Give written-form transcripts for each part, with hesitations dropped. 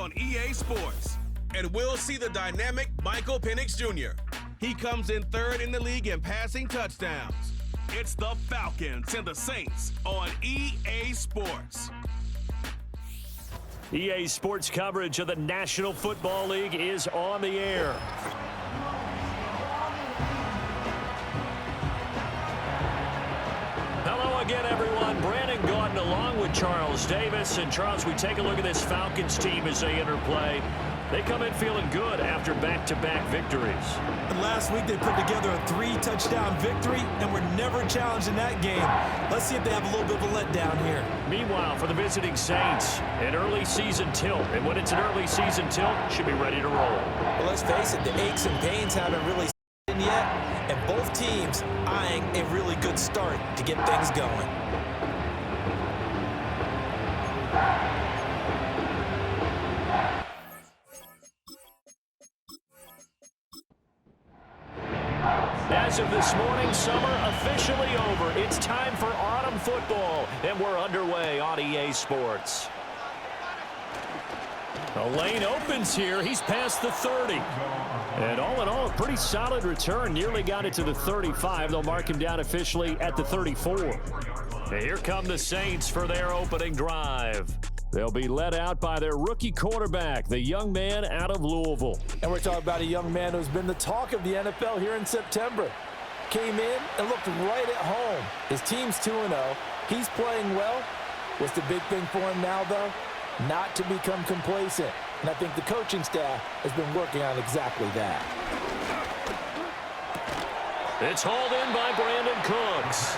on EA Sports. And we'll see the dynamic Michael Penix Jr. He comes in third in the league in passing touchdowns. It's the Falcons and the Saints on EA Sports. EA Sports coverage of the National Football League is on the air. Hello again, everyone. Brandon Gaudin along with Charles Davis. And, Charles, we take a look at this Falcons team as they enter play. They come in feeling good after back-to-back victories. And last week they put together a 3-touchdown victory, and were never challenged in that game. Let's see if they have a little bit of a letdown here. Meanwhile, for the visiting Saints, an early season tilt. And when it's an early season tilt, should be ready to roll. Well, let's face it, the aches and pains haven't really in yet, and both teams eyeing a really good start to get things going. As of this morning, summer officially over. It's time for autumn football, and we're underway on EA Sports. The lane opens here. He's past the 30. And all in all, a pretty solid return. Nearly got it to the 35. They'll mark him down officially at the 34. And here come the Saints for their opening drive. They'll be led out by their rookie quarterback, the young man out of Louisville. And we're talking about a young man who's been the talk of the NFL here in September. Came in and looked right at home. His team's 2-0. He's playing well. What's the big thing for him now, though? Not to become complacent. And I think the coaching staff has been working on exactly that. It's hauled in by Brandon Cooks.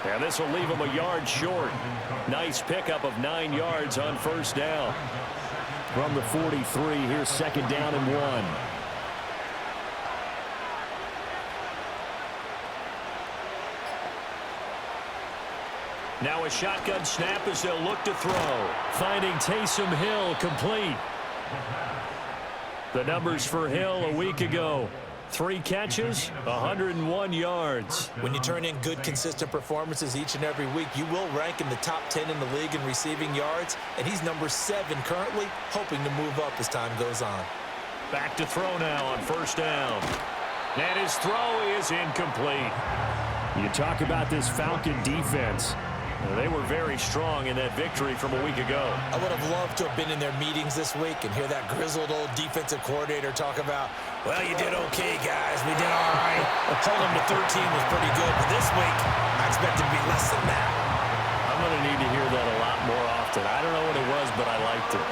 And this will leave him a yard short. Nice pickup of 9 yards on first down. From the 43, here's second down and 1. Now a shotgun snap as they'll look to throw. Finding Taysom Hill complete. The numbers for Hill a week ago. 3 catches, 101 yards. When you turn in good, consistent performances each and every week, you will rank in the top 10 in the league in receiving yards, and he's number 7 currently, hoping to move up as time goes on. Back to throw now on first down. And his throw is incomplete. You talk about this Falcon defense. They were very strong in that victory from a week ago. I would have loved to have been in their meetings this week and hear that grizzled old defensive coordinator talk about, well, you did okay, guys. We did all right. Holding them to 13 was pretty good, but this week, I expect it to be less than that. I'm going to need to hear that a lot more often. I don't know what it was, but I liked it.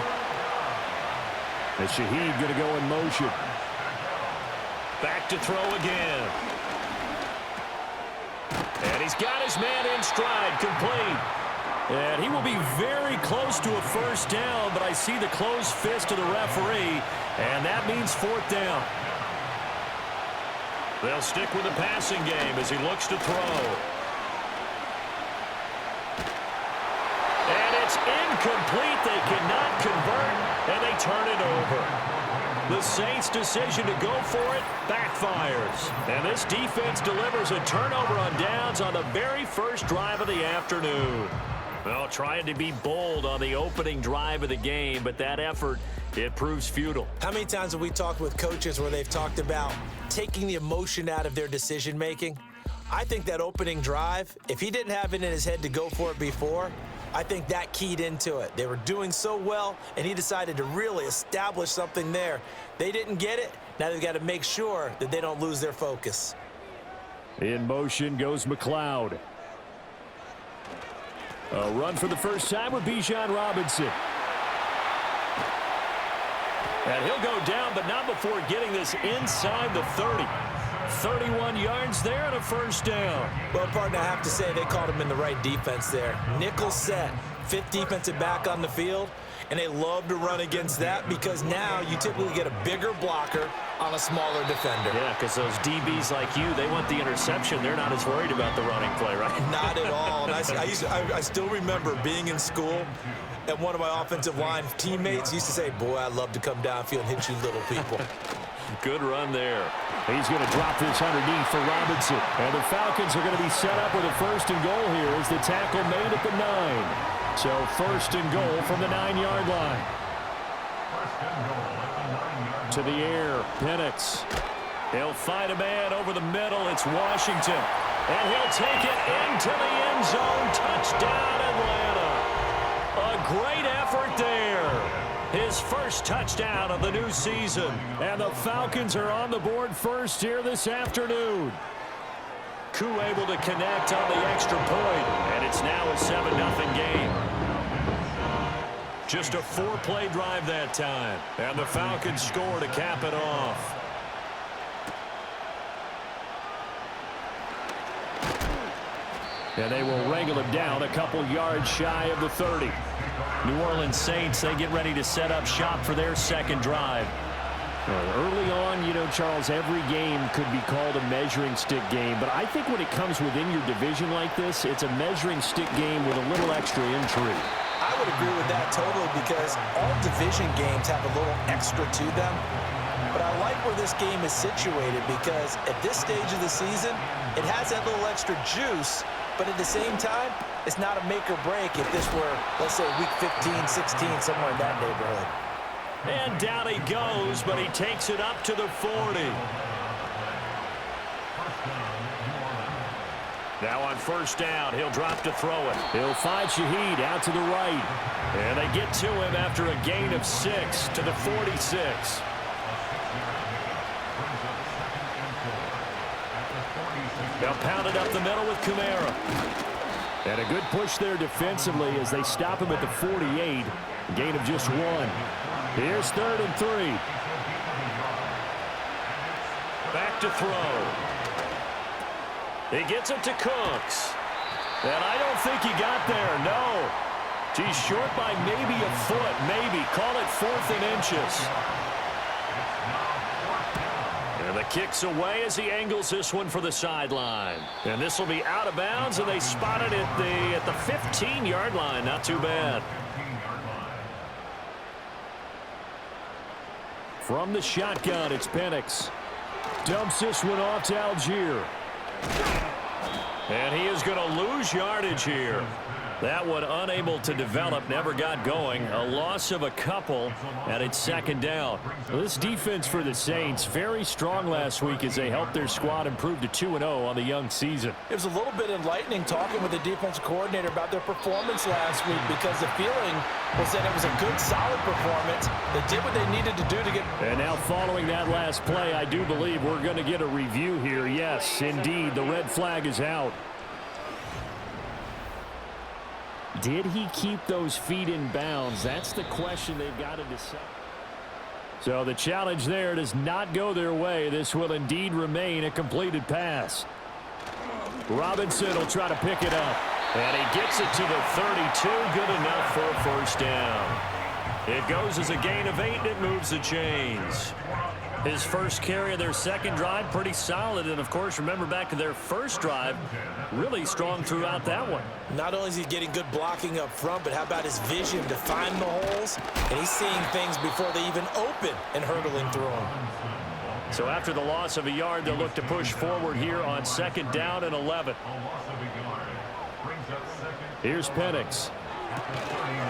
And Shaheed going to go in motion. Back to throw again. And he's got his man in stride, complete. And he will be very close to a first down, but I see the closed fist of the referee, and that means fourth down. They'll stick with the passing game as he looks to throw. And it's incomplete. They cannot convert, and they turn it over. The Saints' decision to go for it backfires. And this defense delivers a turnover on downs on the very first drive of the afternoon. Well, trying to be bold on the opening drive of the game, but that effort, it proves futile. How many times have we talked with coaches where they've talked about taking the emotion out of their decision-making? I think that opening drive, if he didn't have it in his head to go for it before, I think that keyed into it. They were doing so well, and he decided to really establish something there. They didn't get it. Now they've got to make sure that they don't lose their focus. In motion goes McLeod. A run for the first time with Bijan Robinson. And he'll go down, but not before getting this inside the 30. 31 yards there and a first down. Well, partner, I have to say they called him in the right defense there. Nickel set, 5th defensive back on the field, and they love to run against that because now you typically get a bigger blocker on a smaller defender. Yeah, because those DBs like you, they want the interception. They're not as worried about the running play, right? Not at all. And I still remember being in school, and one of my offensive line teammates used to say, boy, I'd love to come downfield and hit you little people. Good run there. He's going to drop this underneath for Robinson. And the Falcons are going to be set up with a first and goal here as the tackle made at the 9. So first and goal from the 9-yard line. To the air, Penix. He'll find a man over the middle. It's Washington. And he'll take it into the end zone. Touchdown, Atlanta. A great effort there. His first touchdown of the new season. And the Falcons are on the board first here this afternoon. Koo able to connect on the extra point. And it's now a 7-0 game. Just a 4-play drive that time. And the Falcons score to cap it off. And they will wrangle him down a couple yards shy of the 30. New Orleans Saints, they get ready to set up shop for their second drive. Early on, you know, Charles, every game could be called a measuring stick game. But I think when it comes within your division like this, it's a measuring stick game with a little extra intrigue. I would agree with that totally because all division games have a little extra to them. But I like where this game is situated because at this stage of the season, it has that little extra juice. But at the same time, it's not a make or break if this were, let's say, week 15, 16, somewhere in that neighborhood. And down he goes, but he takes it up to the 40. Now on first down, he'll drop to throw it. He'll find Shaheed out to the right. And they get to him after a gain of 6 to the 46. They'll pound it up the middle with Kamara. And a good push there defensively as they stop him at the 48. Gain of just 1. Here's 3rd and 3. Back to throw. He gets it to Cooks. And I don't think he got there, no. He's short by maybe a foot, maybe. Call it 4th and inches. And the kick's away as he angles this one for the sideline. And this will be out of bounds, and they spot it at the 15-yard line. Not too bad. From the shotgun, it's Penix. Dumps this one off to Algier. And he is going to lose yardage here. That one unable to develop, never got going. A loss of a couple, and it's 2nd down. Well, this defense for the Saints, very strong last week as they helped their squad improve to 2-0 on the young season. It was a little bit enlightening talking with the defensive coordinator about their performance last week because the feeling was that it was a good, solid performance. They did what they needed to do to get... And now following that last play, I do believe we're going to get a review here. Yes, indeed, the red flag is out. Did he keep those feet in bounds? That's the question they've got to decide. So the challenge there does not go their way. This will indeed remain a completed pass. Robinson will try to pick it up. And he gets it to the 32. Good enough for a first down. It goes as a gain of 8, and it moves the chains. His first carry of their second drive, pretty solid. And, of course, remember back to their first drive, really strong throughout that one. Not only is he getting good blocking up front, but how about his vision to find the holes? And he's seeing things before they even open and hurdling through them. So after the loss of a yard, they'll look to push forward here on 2nd down and 11. Here's Penix.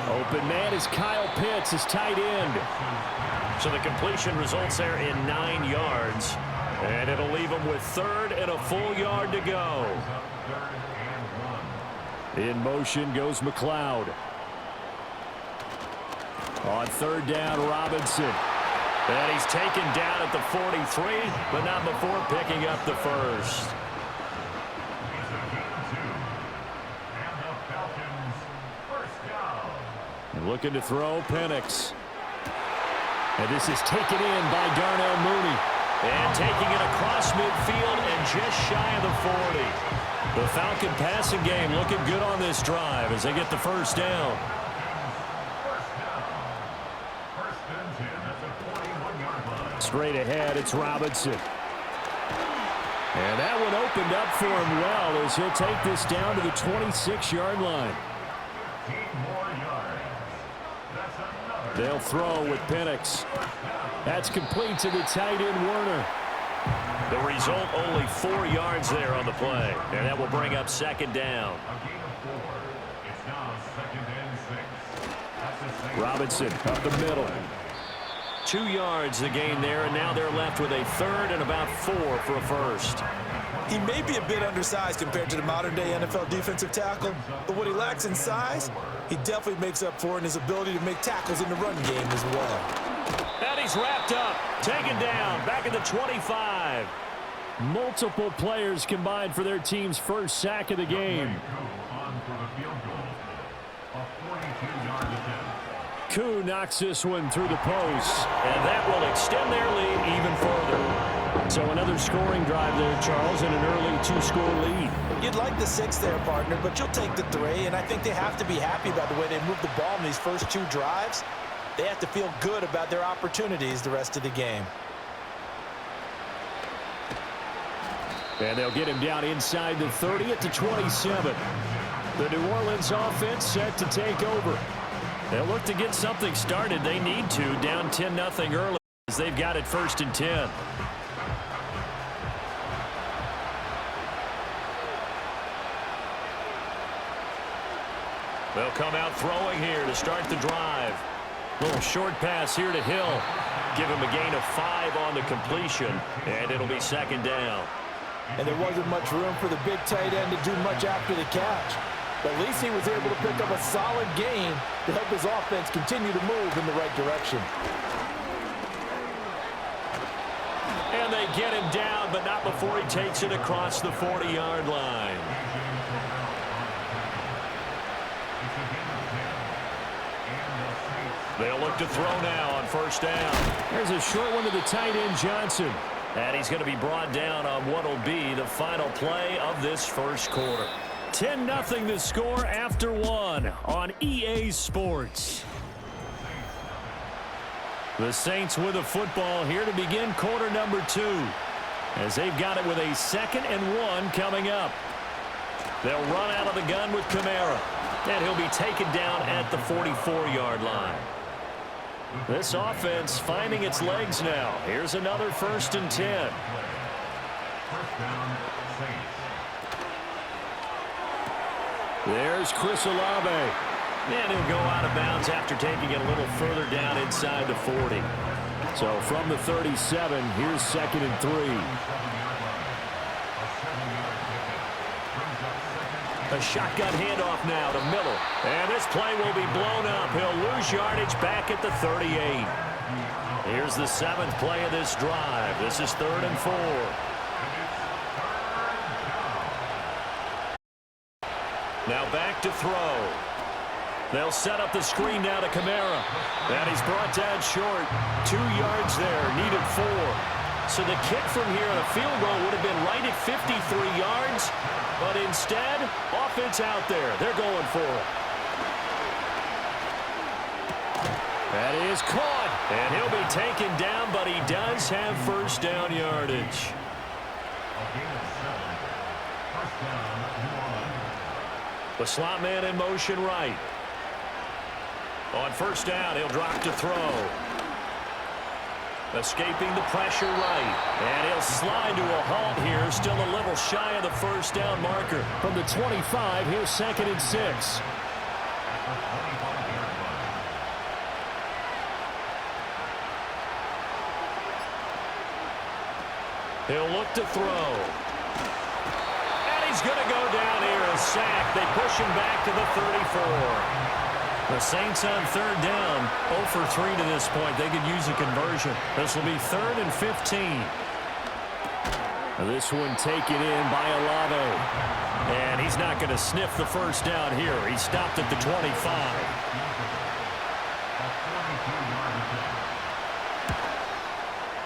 Open man is Kyle Pitts, his tight end. So the completion results there in 9 yards. And it'll leave him with 3rd and a full yard to go. In motion goes McLeod. On 3rd down, Robinson. And he's taken down at the 43, but not before picking up the first. And looking to throw, Penix. And this is taken in by Darnell Mooney. And taking it across midfield and just shy of the 40. The Falcon passing game looking good on this drive as they get the first down. Straight ahead, it's Robinson. And that one opened up for him well as he'll take this down to the 26-yard line. They'll throw with Penix. That's complete to the tight end, Werner. The result, only 4 yards there on the play. And that will bring up 2nd down. Robinson up the middle. 2 yards the gain there, and now they're left with a third and about 4 for a first. He may be a bit undersized compared to the modern-day NFL defensive tackle, but what he lacks in size, he definitely makes up for in his ability to make tackles in the run game as well. And he's wrapped up, taken down, back at the 25. Multiple players combined for their team's first sack of the game. Koo knocks this one through the post. And that will extend their lead even further. So another scoring drive there, Charles, and an early 2-score lead. You'd like the 6 there, partner, but you'll take the 3, and I think they have to be happy about the way they moved the ball in these first 2 drives. They have to feel good about their opportunities the rest of the game. And they'll get him down inside the 30 at the 27. The New Orleans offense set to take over. They'll look to get something started. They need to, down 10-0 early as they've got it 1st and 10. They'll come out throwing here to start the drive. Little short pass here to Hill. Give him a gain of 5 on the completion, and it'll be 2nd down. And there wasn't much room for the big tight end to do much after the catch. But at least he was able to pick up a solid gain to help his offense continue to move in the right direction. And they get him down, but not before he takes it across the 40-yard line. They'll look to throw now on 1st down. There's a short one to the tight end, Johnson. And he's going to be brought down on what will be the final play of this first quarter. 10-0 the score after 1 on EA Sports. The Saints with a football here to begin quarter number 2. As they've got it with a 2nd and 1 coming up. They'll run out of the gun with Kamara. And he'll be taken down at the 44-yard line. This offense finding its legs now. Here's another 1st and 10. There's Chris Olave. And he'll go out of bounds after taking it a little further down inside the 40. So from the 37, here's 2nd and 3. A shotgun handoff now to Miller. And this play will be blown up. He'll lose yardage back at the 38. Here's the 7th play of this drive. This is 3rd and 4. Now back to throw. They'll set up the screen now to Kamara. And he's brought down short. 2 yards there, needed 4. So the kick from here on a field goal would have been right at 53 yards. But instead, offense out there. They're going for it. That is caught. And he'll be taken down, but he does have 1st down yardage. The slot man in motion right. On 1st down, he'll drop to throw. Escaping the pressure right. And he'll slide to a halt here. Still a little shy of the 1st down marker. From the 25, here's 2nd and 6. He'll look to throw. And he's going to go down here. A sack. They push him back to the 34. The Saints on 3rd down, 0 for 3 to this point. They could use a conversion. This will be 3rd and 15. This one taken in by Olave. And he's not going to sniff the 1st down here. He stopped at the 25.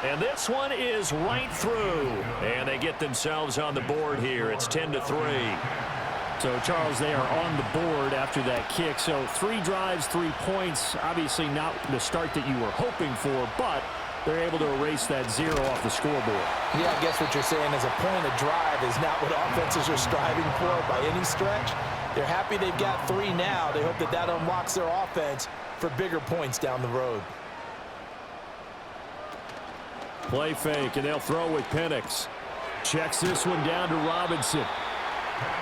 And this one is right through. And they get themselves on the board here. It's 10-3. So, Charles, they are on the board after that kick. So 3 drives, 3 points. Obviously not the start that you were hoping for, but they're able to erase that 0 off the scoreboard. Yeah, I guess what you're saying is a point of drive is not what offenses are striving for by any stretch. They're happy they've got 3 now. They hope that that unlocks their offense for bigger points down the road. Play fake, and they'll throw with Penix. Checks this one down to Robinson.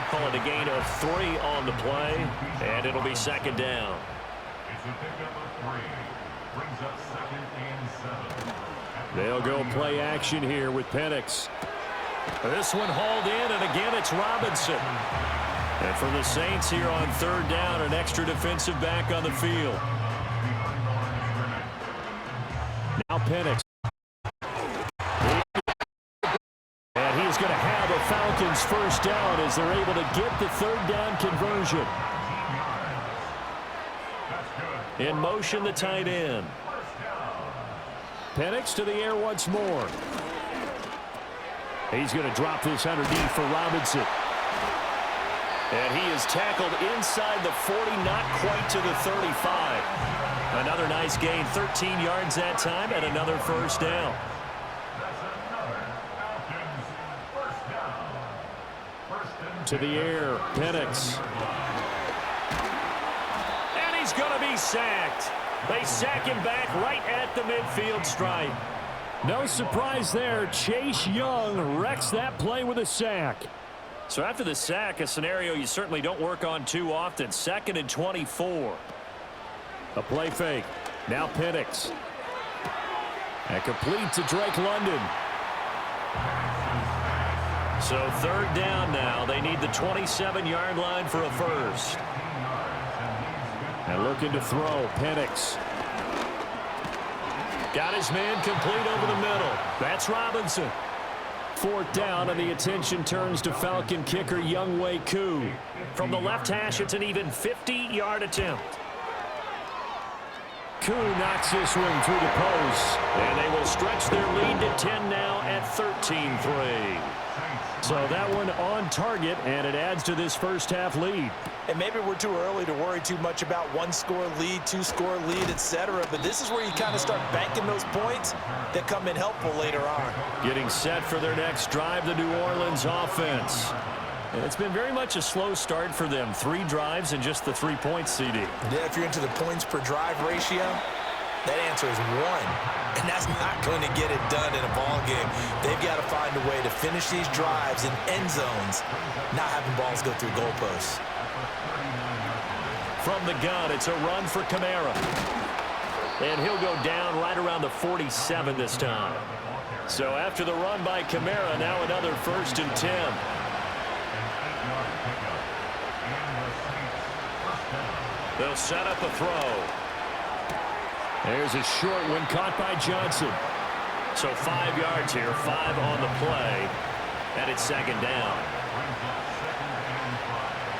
Call it a gain of 3 on the play, and it'll be 2nd down. They'll go play action here with Penix. This one hauled in, and again it's Robinson. And for the Saints here on third down, an extra defensive back on the field. Now Penix. And he's going to have a Falcons first down as they're able to get the third down conversion. In motion, the tight end. Penix to the air once more. He's going to drop this underneath for Robinson. And he is tackled inside the 40, not quite to the 35. Another nice gain, 13 yards that time, and another first down. To the air, Penix. And he's going to be sacked. They sack him back right at the midfield stripe. No surprise there. Chase Young wrecks that play with a sack. So after the sack, a scenario you certainly don't work on too often. 2nd and 24. A play fake. Now Penix. And complete to Drake London. So third down now. They need the 27-yard line for a first. And looking to throw, Penix. Got his man complete over the middle. That's Robinson. 4th down, and the attention turns to Falcon kicker Younghoe Koo. From the left hash, it's an even 50-yard attempt. Koo knocks this one through the post, and they will stretch their lead to 10 now at 13-3. So that one on target, and it adds to this first-half lead. And maybe we're too early to worry too much about one-score lead, two-score lead, etc. But this is where you kind of start banking those points that come in helpful later on. Getting set for their next drive, the New Orleans offense. And it's been very much a slow start for them. 3 drives and just the 3 points, CD. Yeah, if you're into the points per drive ratio, that answer is 1. And that's not going to get it done in a ball game. They've got to find a way to finish these drives in end zones, not having balls go through goalposts. From the gun, it's a run for Kamara. And he'll go down right around the 47 this time. So after the run by Kamara, now another 1st and 10. They'll set up a throw. There's a short one caught by Johnson. So 5 yards here, 5 on the play. And it's 2nd down.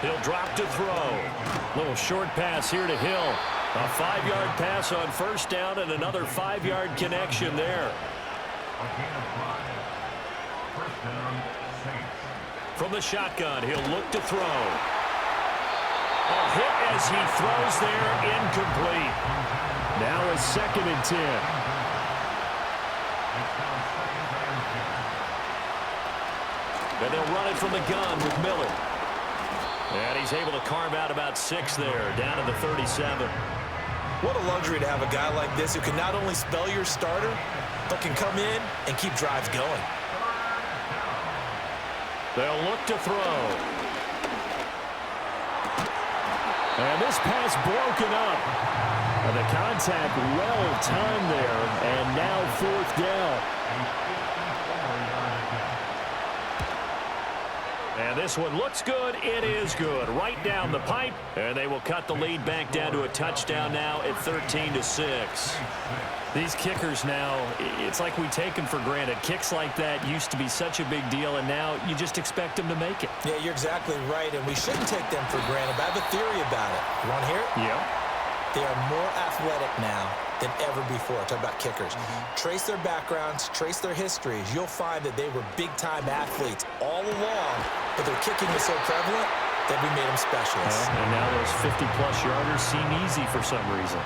He'll drop to throw. Little short pass here to Hill. A 5-yard pass on 1st down and another 5-yard connection there. From the shotgun, he'll look to throw. A hit as he throws there, incomplete. Now a 2nd and 10. And they'll run it from the gun with Miller. And he's able to carve out about 6 there, down to the 37. What a luxury to have a guy like this who can not only spell your starter, but can come in and keep drives going. They'll look to throw. And this pass broken up. And the contact well timed there, and now 4th down. And this one looks good. It is good. Right down the pipe, and they will cut the lead back down to a touchdown now at 13-6. These kickers now, it's like we take them for granted. Kicks like that used to be such a big deal, and now you just expect them to make it. Yeah, you're exactly right, and we shouldn't take them for granted. But I have a theory about it. You want to hear it? Yeah. They are more athletic now than ever before. Talk about kickers. Trace their backgrounds, trace their histories. You'll find that they were big-time athletes all along, but their kicking was so prevalent that we made them specialists. And now those 50-plus yarders seem easy for some reason.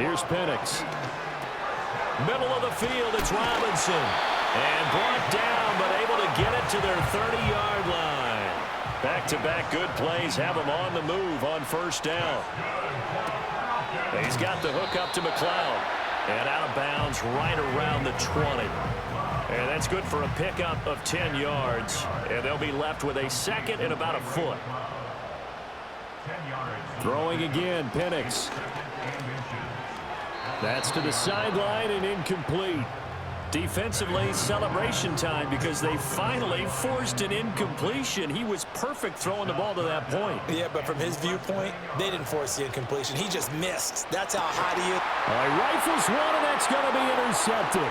Here's Penix. Middle of the field, it's Robinson. And brought down, but able to get it to their 30-yard line. Back-to-back good plays have him on the move on 1st down. He's got the hook up to McLeod. And out of bounds right around the 20. And that's good for a pickup of 10 yards. And they'll be left with a 2nd and about a foot. Throwing again, Penix. That's to the sideline and incomplete. Defensively, celebration time because they finally forced an incompletion. He was perfect throwing the ball to that point. Yeah, but from his viewpoint, they didn't force the incompletion. He just missed. That's how hot he is. All right, rifles one, and that's going to be intercepted.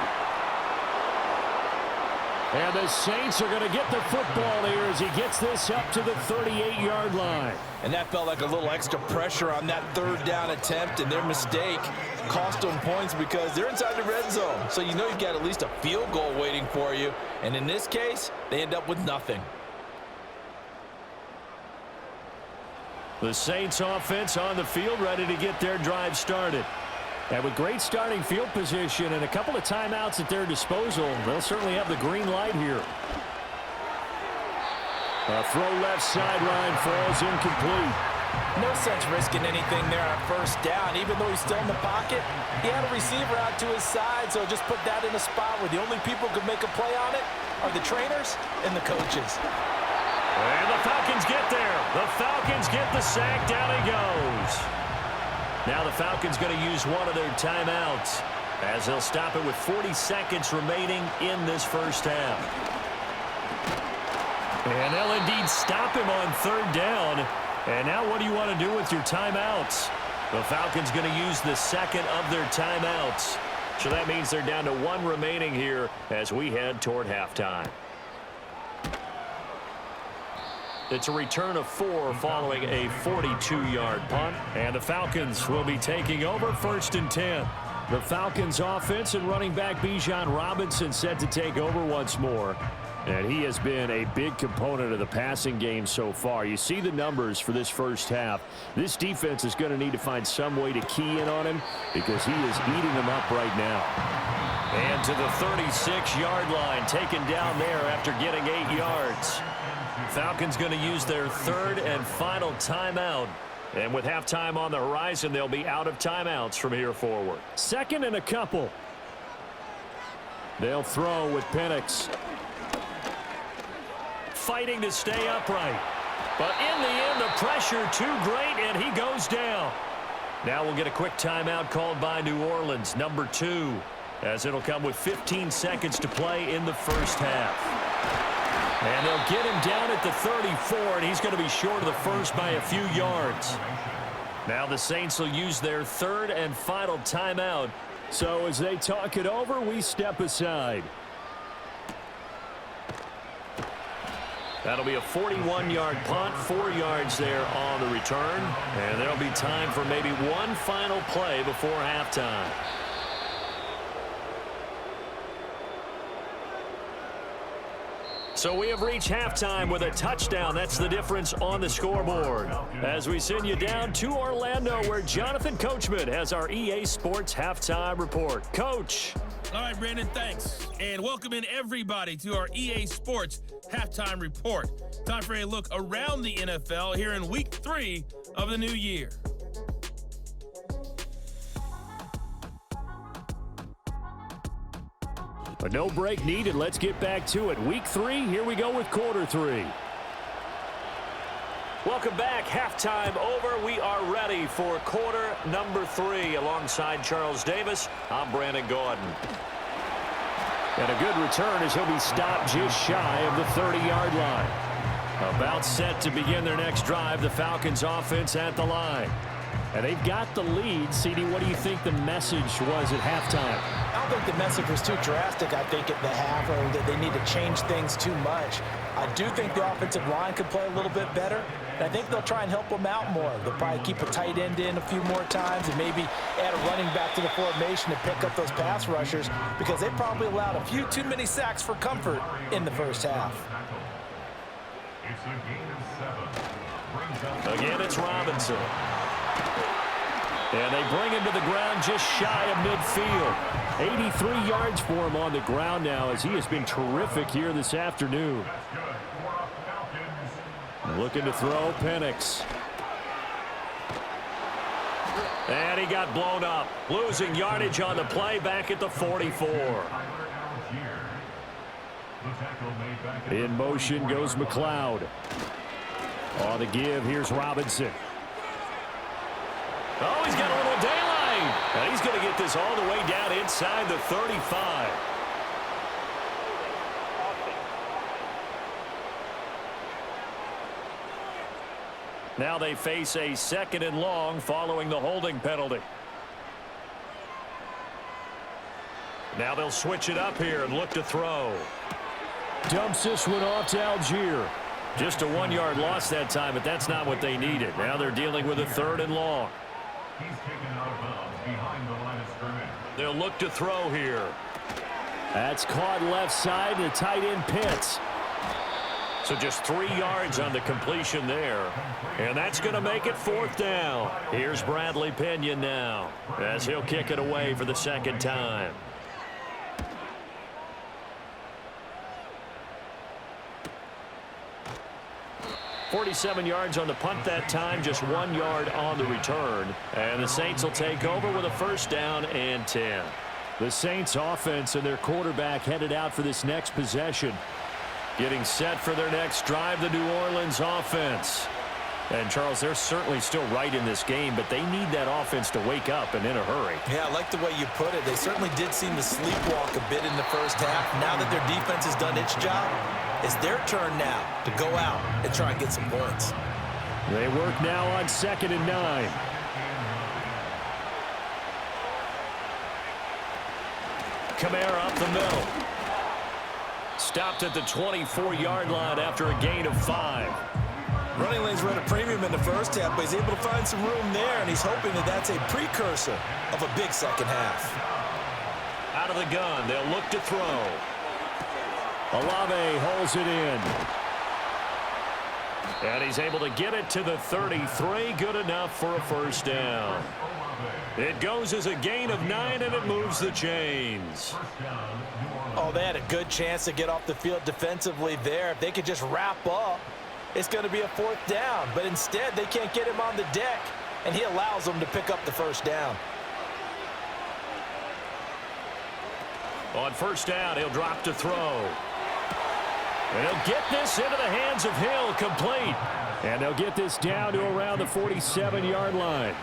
And the Saints are going to get the football here as he gets this up to the 38-yard line. And that felt like a little extra pressure on that third down attempt, and their mistake cost them points because they're inside the red zone. So you know you've got at least a field goal waiting for you. And in this case, they end up with nothing. The Saints offense on the field ready to get their drive started. And with great starting field position and a couple of timeouts at their disposal, they'll certainly have the green light here. A throw left sideline falls incomplete. No sense risking anything there on first down. Even though he's still in the pocket, he had a receiver out to his side, so just put that in a spot where the only people who could make a play on it are the trainers and the coaches. And the Falcons get there. The Falcons get the sack. Down he goes. Now the Falcons going to use one of their timeouts as they'll stop it with 40 seconds remaining in this first half. And they'll indeed stop him on third down. And now what do you want to do with your timeouts? The Falcons going to use the second of their timeouts. So that means they're down to one remaining here as we head toward halftime. It's a return of 4 following a 42-yard punt. And the Falcons will be taking over 1st and 10. The Falcons offense and running back Bijan Robinson set to take over once more. And he has been a big component of the passing game so far. You see the numbers for this first half. This defense is going to need to find some way to key in on him because he is eating them up right now. And to the 36-yard line, taken down there after getting 8 yards. Falcons going to use their third and final timeout. And with halftime on the horizon, they'll be out of timeouts from here forward. 2nd and a couple. They'll throw with Penix. Fighting to stay upright. But in the end, the pressure too great, and he goes down. Now we'll get a quick timeout called by New Orleans, number 2, as it'll come with 15 seconds to play in the first half. And they'll get him down at the 34, and he's going to be short of the first by a few yards. Now the Saints will use their third and final timeout. So as they talk it over, we step aside. That'll be a 41-yard punt, 4 yards there on the return. And there'll be time for maybe one final play before halftime. So we have reached halftime with a touchdown. That's the difference on the scoreboard. As we send you down to Orlando, where Jonathan Coachman has our EA Sports Halftime Report. Coach. All right, Brandon, thanks. And welcome in everybody to our EA Sports Halftime Report. Time for a look around the NFL here in Week 3 of the new year. But no break needed. Let's get back to it. Week 3, here we go with quarter 3. Welcome back. Halftime over. We are ready for quarter number 3. Alongside Charles Davis, I'm Brandon Gordon. And a good return as he'll be stopped just shy of the 30-yard line. About set to begin their next drive, the Falcons offense at the line. And they've got the lead. CD, what do you think the message was at halftime? I don't think the message was too drastic, I think, at the half, or that they need to change things too much. I do think the offensive line could play a little bit better, and I think they'll try and help them out more. They'll probably keep a tight end in a few more times and maybe add a running back to the formation to pick up those pass rushers because they probably allowed a few too many sacks for comfort in the first half. Again, it's Robinson. And they bring him to the ground just shy of midfield. 83 yards for him on the ground now as he has been terrific here this afternoon. Looking to throw, Penix. And he got blown up. Losing yardage on the play back at the 44. In motion goes McLeod. On the give, here's Robinson. And he's going to get this all the way down inside the 35. Now they face a 2nd and long following the holding penalty. Now they'll switch it up here and look to throw. Dumps this one off to Algier. Just a 1-yard loss that time, but that's not what they needed. Now they're dealing with a 3rd and long. He's taken out of bounds behind the line of scrimmage. They'll look to throw here. That's caught left side. The tight end Pitts. So just 3 yards on the completion there. And that's going to make it 4th down. Here's Bradley Pinion now as he'll kick it away for the 2nd time. .47 yards on the punt that time, just 1 yard on the return. And the Saints will take over with a 1st down and 10. The Saints offense and their quarterback headed out for this next possession. Getting set for their next drive, the New Orleans offense. And, Charles, they're certainly still right in this game, but they need that offense to wake up and in a hurry. Yeah, I like the way you put it. They certainly did seem to sleepwalk a bit in the first half. Now that their defense has done its job, it's their turn now to go out and try and get some points. They work now on 2nd and 9. Kamara up the middle. Stopped at the 24-yard line after a gain of 5. Running lanes were at a premium in the first half, but he's able to find some room there, and he's hoping that that's a precursor of a big second half. Out of the gun, they'll look to throw. Olave holds it in. And he's able to get it to the 33. Good enough for a 1st down. It goes as a gain of 9, and it moves the chains. Oh, they had a good chance to get off the field defensively there. If they could just wrap up, it's going to be a 4th down. But instead, they can't get him on the deck, and he allows them to pick up the 1st down. On 1st down, he'll drop to throw. And he'll get this into the hands of Hill, complete. And they'll get this down to around the 47-yard line.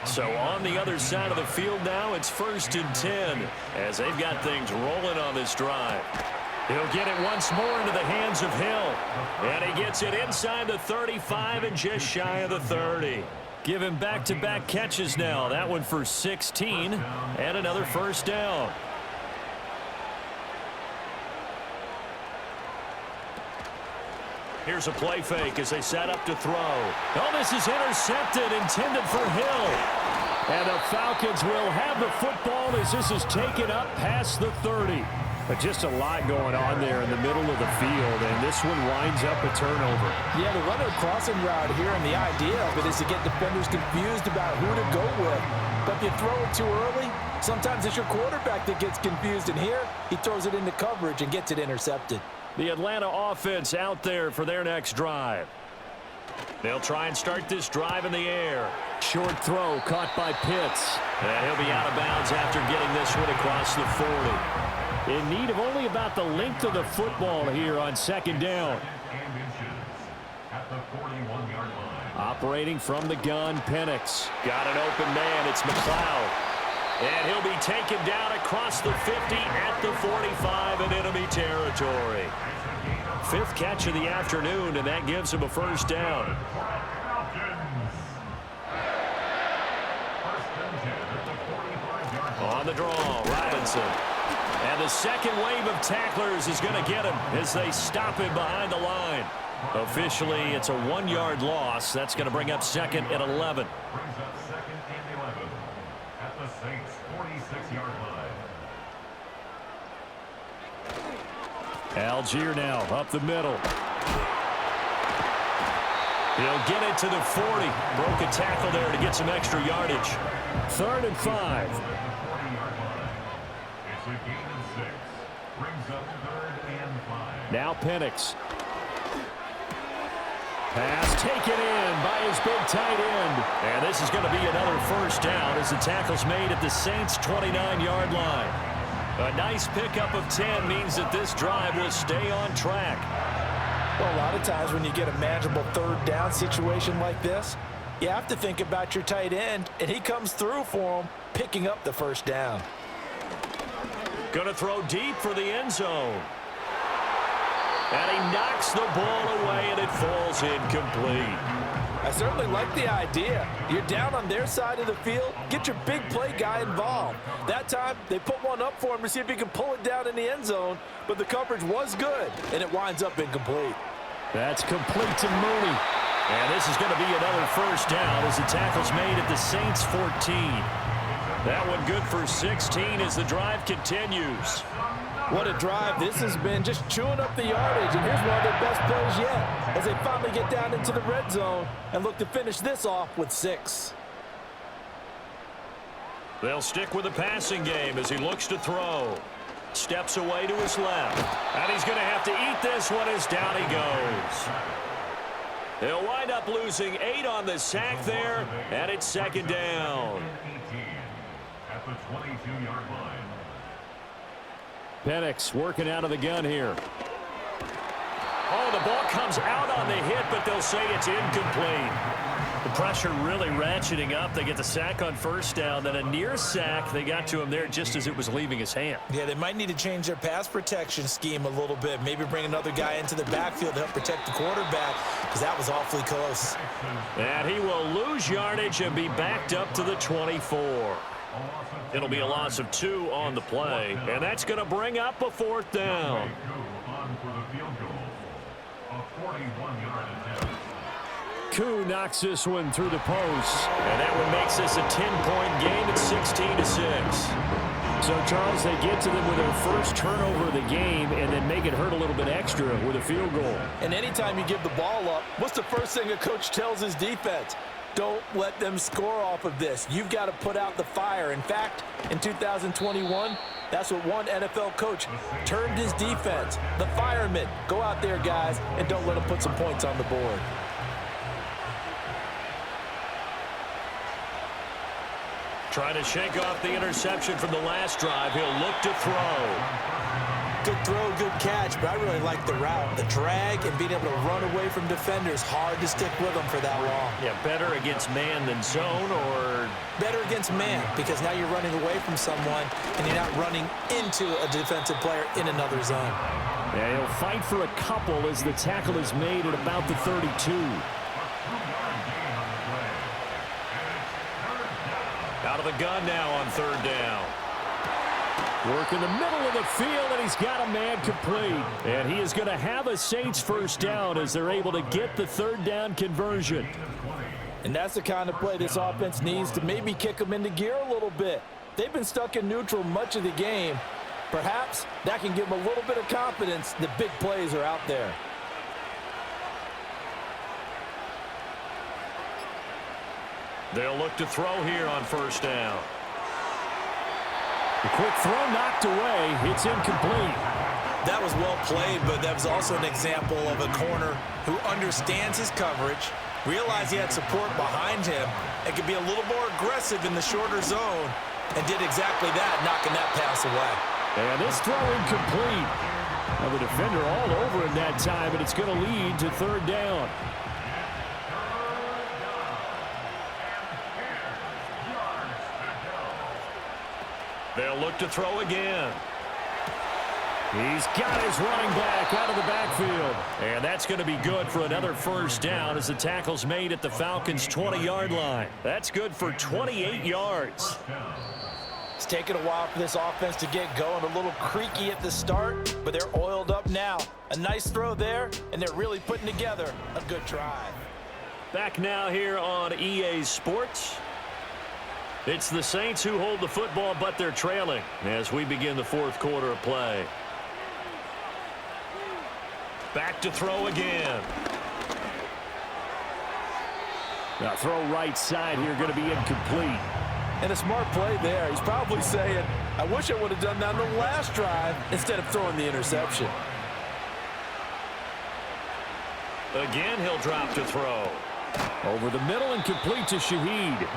So on the other side of the field now, it's 1st and 10 as they've got things rolling on this drive. He'll get it once more into the hands of Hill. And he gets it inside the 35 and just shy of the 30. Give him back-to-back catches now. That one for 16 and another 1st down. Here's a play fake as they set up to throw. Oh, this is intercepted, intended for Hill. And the Falcons will have the football as this is taken up past the 30. But just a lot going on there in the middle of the field, and this one winds up a turnover. Yeah, the runner crossing route here, and the idea of it is to get defenders confused about who to go with. But if you throw it too early, sometimes it's your quarterback that gets confused, and here he throws it into coverage and gets it intercepted. The Atlanta offense out there for their next drive. They'll try and start this drive in the air. Short throw caught by Pitts. And he'll be out of bounds after getting this one across the 40. In need of only about the length of the football here on 2nd down. Operating from the gun, Penix. Got an open man. It's McLeod. And he'll be taken down across the 50 at the 45 in enemy territory. 5th catch of the afternoon, and that gives him a 1st down. On the draw, Robinson. And the second wave of tacklers is going to get him as they stop him behind the line. Officially, it's a 1-yard loss. That's going to bring up 2nd and 11. Brings up 2nd and 11 at the Saints' 46-yard line. Algier now up the middle. He'll get it to the 40. Broke a tackle there to get some extra yardage. 3rd and 5. It's a gain of 6. Brings up 3rd and 5. Now Penix. Pass taken in by his big tight end. And this is going to be another 1st down as the tackle's made at the Saints' 29-yard line. A nice pickup of 10 means that this drive will stay on track. Well, a lot of times when you get a manageable 3rd down situation like this, You have to think about your tight end, and he comes through for him, picking up the first down. Going to throw deep for the end zone. And he knocks the ball away, and it falls incomplete. I certainly like the idea. You're down on their side of the field. Get your big play guy involved. That time, they put one up for him to see if he can pull it down in the end zone, but the coverage was good, and it winds up incomplete. That's complete to Mooney. And this is going to be another first down as the tackle's made at the Saints 14. That one good for 16 as the drive continues. What a drive this has been, just chewing up the yardage, and here's one of their best plays yet as they finally get down into the red zone and look to finish this off with 6. They'll stick with the passing game as he looks to throw. Steps away to his left, and he's going to have to eat this one as down he goes. They'll wind up losing 8 on the sack there, and it's second down. At the 22-yard line. Penix working out of the gun here. Oh, the ball comes out on the hit, but they'll say it's incomplete. The pressure really ratcheting up. They get the sack on first down, then a near sack. They got to him there just as it was leaving his hand. Yeah, they might need to change their pass protection scheme a little bit. Maybe bring another guy into the backfield to help protect the quarterback, because that was awfully close. And he will lose yardage and be backed up to the 24. It'll be a loss of 2 on the play, and that's going to bring up a 4th down. Koo knocks this one through the post. And that one makes this a 10-point game at 16-6. So, Charles, they get to them with their first turnover of the game and then make it hurt a little bit extra with a field goal. And anytime you give the ball up, what's the first thing a coach tells his defense? Don't let them score off of this. You've got to put out the fire. In fact, in 2021, that's what one NFL coach termed his defense. The firemen. Go out there, guys, and don't let them put some points on the board. Trying to shake off the interception from the last drive. He'll look to throw. Good throw, good catch, but I really like the route. The drag and being able to run away from defenders. Hard to stick with them for that long. Yeah, better against man than zone, or? Better against man, because now you're running away from someone and you're not running into a defensive player in another zone. Yeah, he'll fight for a couple as the tackle is made at about the 32. Out of the gun now on 3rd down. Work in the middle of the field, and he's got a man complete. And he is going to have a Saints first down as they're able to get the 3rd down conversion. And that's the kind of play this offense needs to maybe kick them into gear a little bit. They've been stuck in neutral much of the game. Perhaps that can give them a little bit of confidence that big plays are out there. They'll look to throw here on 1st down. The quick throw knocked away. It's incomplete. That was well played, but that was also an example of a corner who understands his coverage, realized he had support behind him, and could be a little more aggressive in the shorter zone, and did exactly that, knocking that pass away. And this throw incomplete. Now the defender all over him that time, and it's going to lead to 3rd down. They'll look to throw again. He's got his running back out of the backfield. And that's going to be good for another first down as the tackle's made at the Falcons' 20-yard line. That's good for 28 yards. It's taken a while for this offense to get going. A little creaky at the start, but they're oiled up now. A nice throw there, and they're really putting together a good drive. Back now here on EA Sports. It's the Saints who hold the football, but they're trailing as we begin the 4th quarter of play. Back to throw again. Now throw right side here, going to be incomplete. And a smart play there. He's probably saying, I wish I would have done that on the last drive instead of throwing the interception. Again, he'll drop to throw. Over the middle and complete to Shaheed.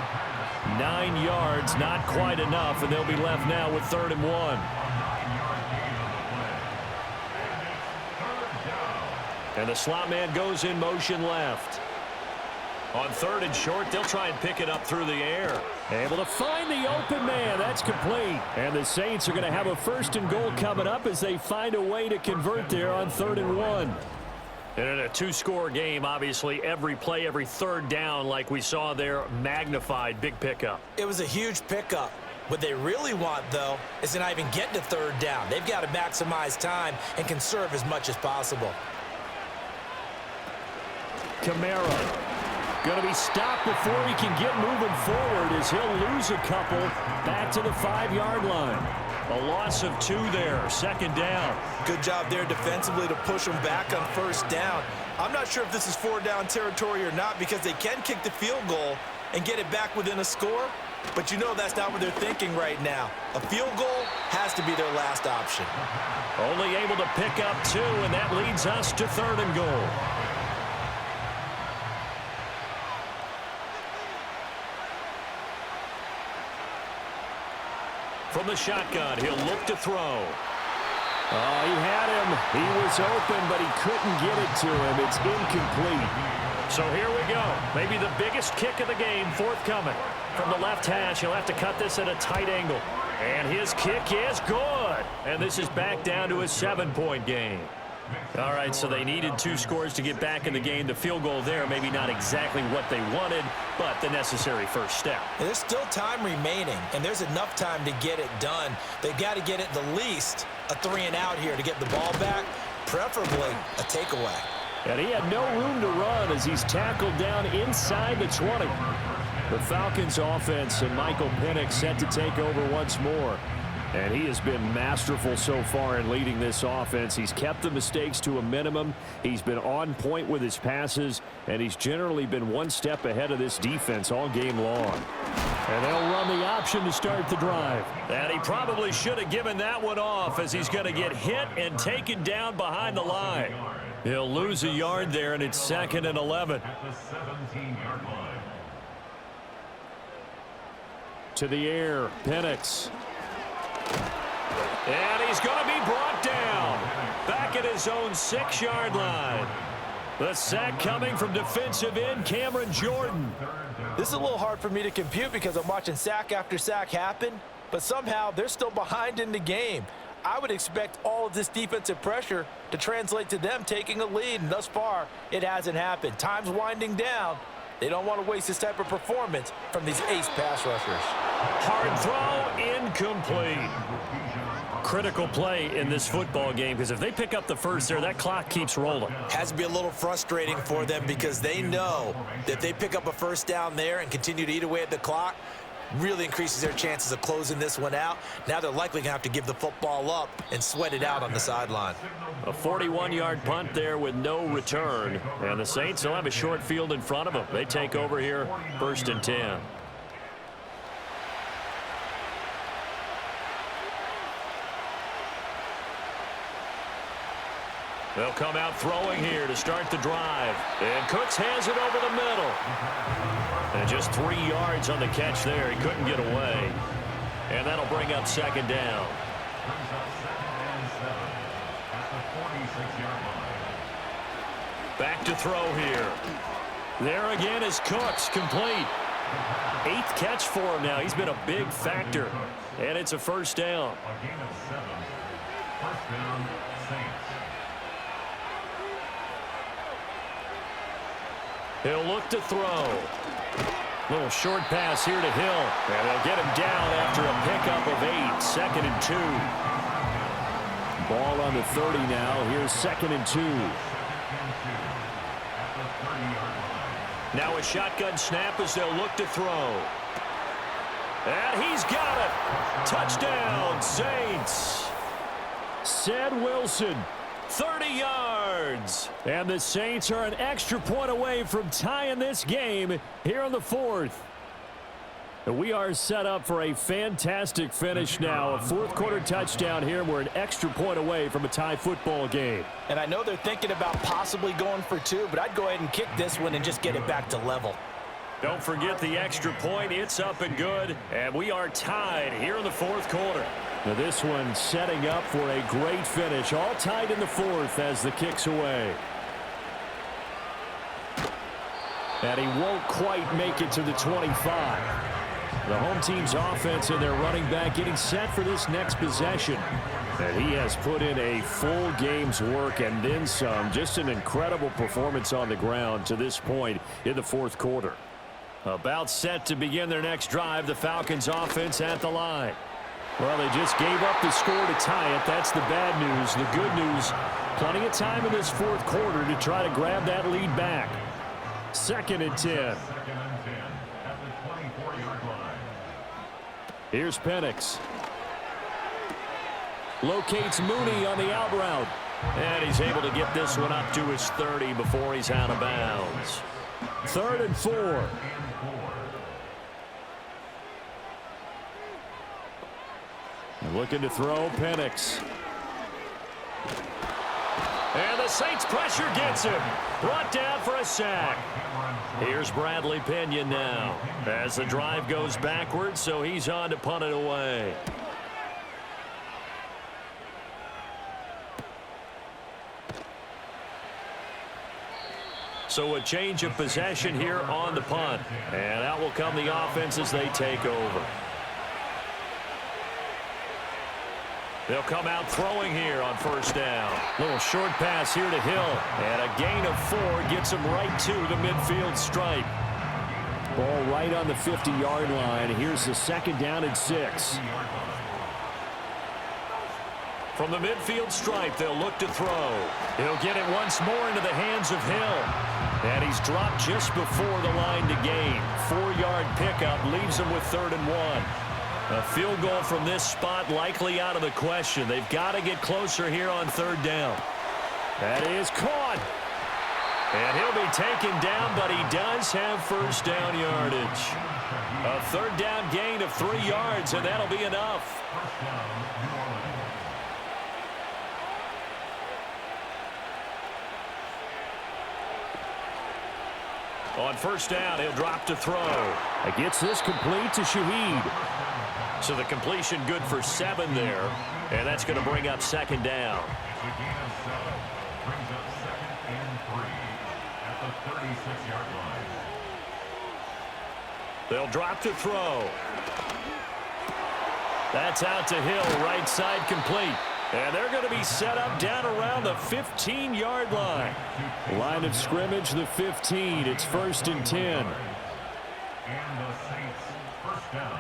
9 yards, not quite enough, and they'll be left now with 3rd and 1. And the slot man goes in motion left. On 3rd and short, they'll try and pick it up through the air. Able to find the open man. That's complete. And the Saints are going to have a 1st and goal coming up as they find a way to convert there on 3rd and 1. And in a 2-score game, obviously, every play, every 3rd down, like we saw there, magnified. Big pickup. It was a huge pickup. What they really want, though, is to not even get to 3rd down. They've got to maximize time and conserve as much as possible. Kamara going to be stopped before he can get moving forward as he'll lose a couple back to the 5-yard line. A loss of 2 there, 2nd down. Good job there defensively to push them back on 1st down. I'm not sure if this is 4-down territory or not because they can kick the field goal and get it back within a score, but you know that's not what they're thinking right now. A field goal has to be their last option. Only able to pick up 2, and that leads us to 3rd and goal. From the shotgun, he'll look to throw. Oh, he had him. He was open, but he couldn't get it to him. It's incomplete. So here we go. Maybe the biggest kick of the game forthcoming. From the left hash, he'll have to cut this at a tight angle. And his kick is good. And this is back down to a 7-point game. All right, so they needed 2 scores to get back in the game. The field goal there, maybe not exactly what they wanted, but the necessary first step. There's still time remaining, and there's enough time to get it done. They've got to get it the least a 3-and-out here to get the ball back, preferably a takeaway. And he had no room to run as he's tackled down inside the 20. The Falcons offense and Michael Penix set to take over once more. And he has been masterful so far in leading this offense. He's kept the mistakes to a minimum. He's been on point with his passes, and he's generally been one step ahead of this defense all game long. And they'll run the option to start the drive. And he probably should have given that one off as he's going to get hit and taken down behind the line. He'll lose a yard there, and it's 2nd and 11. At the 17-yard line. To the air, Penix. And he's going to be brought down back at his own 6-yard line. The sack coming from defensive end Cameron Jordan. This is a little hard for me to compute because I'm watching sack after sack happen, but somehow they're still behind in the game. I would expect all of this defensive pressure to translate to them taking a lead, and thus far, it hasn't happened. Time's winding down. They don't want to waste this type of performance from these ace pass rushers. Hard throw, incomplete. Critical play in this football game because if they pick up the first there, that clock keeps rolling. Has to be a little frustrating for them because they know that if they pick up a 1st down there and continue to eat away at the clock, really increases their chances of closing this one out. Now they're likely going to have to give the football up and sweat it out on the sideline. A 41-yard punt there with no return. And the Saints will have a short field in front of them. They take over here, 1st and 10. They'll come out throwing here to start the drive. And Cooks has it over the middle. And just 3 yards on the catch there. He couldn't get away. And that'll bring up 2nd down. Brings up 2nd and 7 at the 46-yard line. Back to throw here. There again is Cooks, complete. 8th catch for him now. He's been a big factor. And it's a 1st down. A gain of 7. 1st down, Saints. He'll look to throw. Little short pass here to Hill. And they'll get him down after a pickup of 8. 2nd and 2. Ball on the 30 now. Here's 2nd and 2. Now a shotgun snap as they'll look to throw. And he's got it. Touchdown, Saints. Ced Wilson. 30 yards. And the Saints are an extra point away from tying this game here in the 4th. And we are set up for a fantastic finish now. A 4th quarter touchdown here. We're an extra point away from a tie football game. And I know they're thinking about possibly going for 2, but I'd go ahead and kick this one and just get it back to level. Don't forget the extra point. It's up and good. And we are tied here in the 4th quarter. Now this one setting up for a great finish. All tied in the 4th as the kick's away. And he won't quite make it to the 25. The home team's offense and their running back getting set for this next possession. And he has put in a full game's work and then some. Just an incredible performance on the ground to this point in the fourth quarter. About set to begin their next drive, the Falcons offense at the line. Well, they just gave up the score to tie it. That's the bad news. The good news, plenty of time in this fourth quarter to try to grab that lead back. 2nd and 10. At the 24-yard line. Here's Penix. Locates Mooney on the out route. And he's able to get this one up to his 30 before he's out of bounds. 3rd and 4. Looking to throw, Penix. And the Saints pressure gets him. Brought down for a sack. Here's Bradley Pinion now as the drive goes backwards, so he's on to punt it away. So a change of possession here on the punt. And out will come the offense as they take over. They'll come out throwing here on 1st down. Little short pass here to Hill. And a gain of 4 gets him right to the midfield stripe. Ball right on the 50-yard line. Here's the 2nd down and 6. From the midfield stripe, they'll look to throw. He'll get it once more into the hands of Hill. And he's dropped just before the line to gain. 4-yard pickup leaves him with 3rd and 1. A field goal from this spot likely out of the question. They've got to get closer here on 3rd down. That is caught. And he'll be taken down, but he does have 1st down yardage. A 3rd down gain of 3 yards, and that'll be enough. On 1st down, he'll drop to throw. It gets this complete to Shaheed. So the completion good for 7 there. And that's going to bring up 2nd down. Brings up 2nd and 3 at the 36-yard line. They'll drop to throw. That's out to Hill, right side complete. And they're going to be set up down around the 15-yard line. Line of scrimmage, the 15. It's 1st and 10. And the Saints 1st down.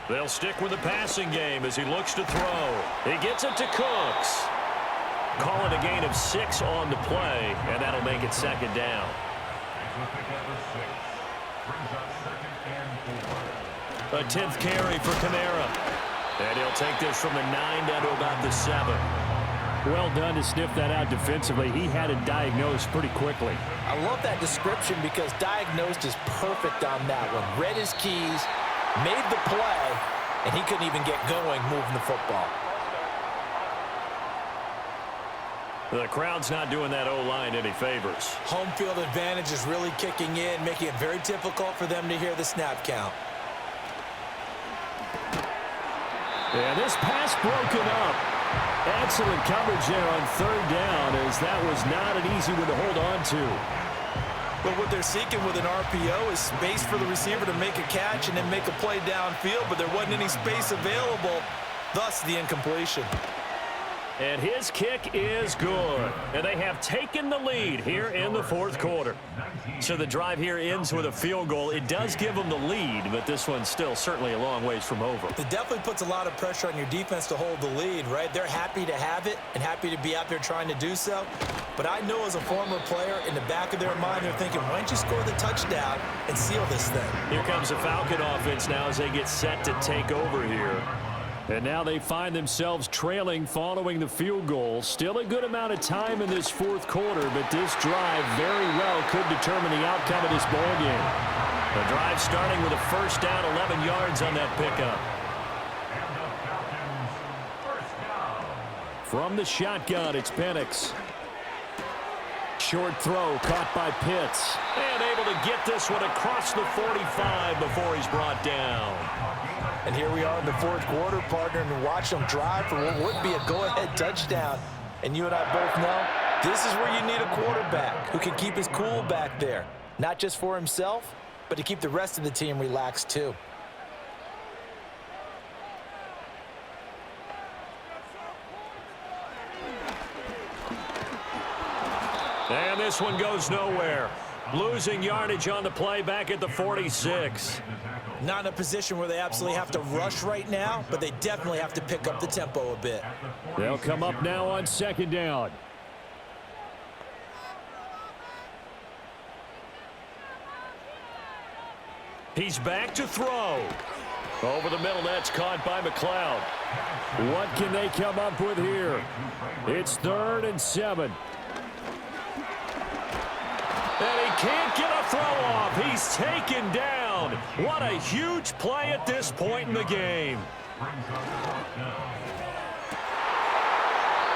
They'll stick with the passing game as he looks to throw. He gets it to Cooks. Call it a gain of 6 on the play, and that'll make it 2nd down. A 10th carry for Kamara. And he'll take this from the 9 down to about the 7. Well done to sniff that out defensively. He had it diagnosed pretty quickly. I love that description because diagnosed is perfect on that one. Read his keys, made the play, and he couldn't even get going moving the football. The crowd's not doing that O-line any favors. Home field advantage is really kicking in, making it very difficult for them to hear the snap count. And this pass broken up. Excellent coverage there on 3rd down, as that was not an easy one to hold on to. But what they're seeking with an RPO is space for the receiver to make a catch and then make a play downfield, but there wasn't any space available, thus the incompletion. And his kick is good. And they have taken the lead here in the 4th quarter. So the drive here ends with a field goal. It does give them the lead, but this one's still certainly a long ways from over. It definitely puts a lot of pressure on your defense to hold the lead, right? They're happy to have it and happy to be out there trying to do so. But I know as a former player, in the back of their mind, they're thinking, why don't you score the touchdown and seal this thing? Here comes the Falcon offense now as they get set to take over here. And now they find themselves trailing following the field goal. Still a good amount of time in this 4th quarter, but this drive very well could determine the outcome of this ball game. The drive starting with a 1st down, 11 yards on that pickup. From the shotgun, it's Penix. Short throw caught by Pitts. And able to get this one across the 45 before he's brought down. And here we are in the 4th quarter, partner, and watch them drive for what would be a go-ahead touchdown. And you and I both know this is where you need a quarterback who can keep his cool back there. not just for himself, but to keep the rest of the team relaxed too. And this one goes nowhere. Losing yardage on the play back at the 46. Not in a position where they absolutely have to rush right now, but they definitely have to pick up the tempo a bit. They'll come up now on second down. He's back to throw. Over the middle, that's caught by McLeod. What can they come up with here? It's 3rd and 7. And he can't get a throw off. He's taken down. What a huge play at this point in the game.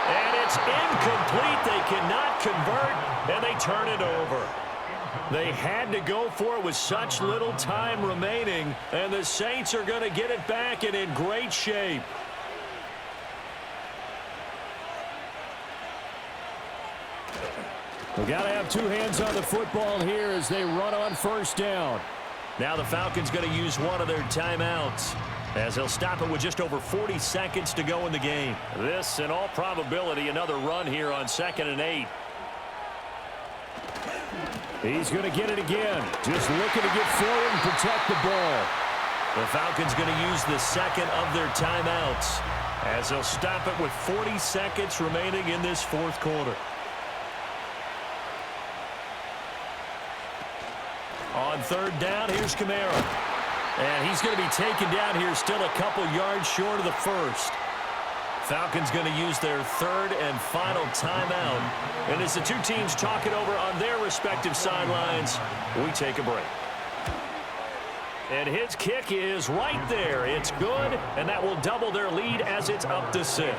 And it's incomplete. They cannot convert, and they turn it over. They had to go for it with such little time remaining, and the Saints are going to get it back and in great shape. We got to have two hands on the football here as they run on first down. Now the Falcons going to use one of their timeouts, as they'll stop it with just over 40 seconds to go in the game. This, in all probability, another run here on 2nd and 8. He's going to get it again. Just looking to get forward and protect the ball. The Falcons going to use the second of their timeouts, as they'll stop it with 40 seconds remaining in this 4th quarter. On 3rd down, here's Kamara. And he's going to be taken down here still a couple yards short of the 1st. Falcons going to use their 3rd and final timeout. And as the two teams talk it over on their respective sidelines, we take a break. And his kick is right there. It's good, and that will double their lead as it's up to 6.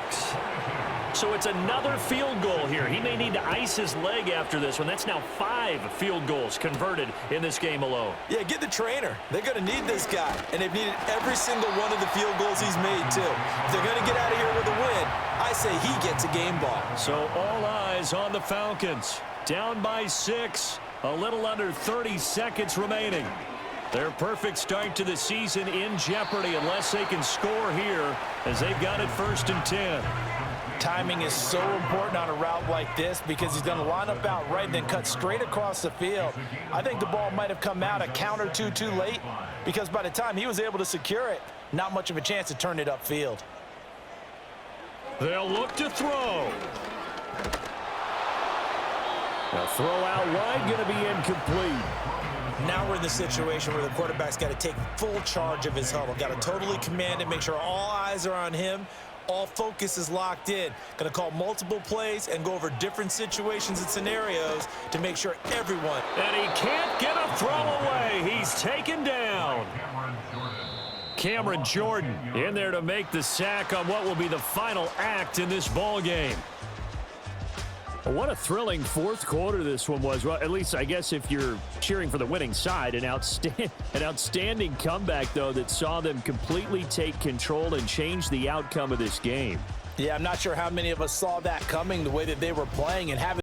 So it's another field goal here. He may need to ice his leg after this one. That's now 5 field goals converted in this game alone. Yeah, get the trainer. They're going to need this guy, and they've needed every single one of the field goals he's made, too. If they're going to get out of here with a win, I say he gets a game ball. So all eyes on the Falcons. Down by 6, a little under 30 seconds remaining. Their perfect start to the season in jeopardy unless they can score here, as they've got it 1st and 10. Timing is so important on a route like this because he's going to line up out right and then cut straight across the field. I think the ball might have come out a count or two too late because by the time he was able to secure it, not much of a chance to turn it upfield. They'll look to throw. A throw out wide going to be incomplete. Now we're in the situation where the quarterback's got to take full charge of his huddle. Got to totally command it, make sure all eyes are on him. All focus is locked in. Going to call multiple plays and go over different situations and scenarios to make sure everyone. And he can't get a throw away. He's taken down. Cameron Jordan in there to make the sack on what will be the final act in this ball game. What a thrilling 4th quarter this one was. Well, at least I guess if you're cheering for the winning side, an outstanding comeback, though, that saw them completely take control and change the outcome of this game. Yeah, I'm not sure how many of us saw that coming, the way that they were playing and having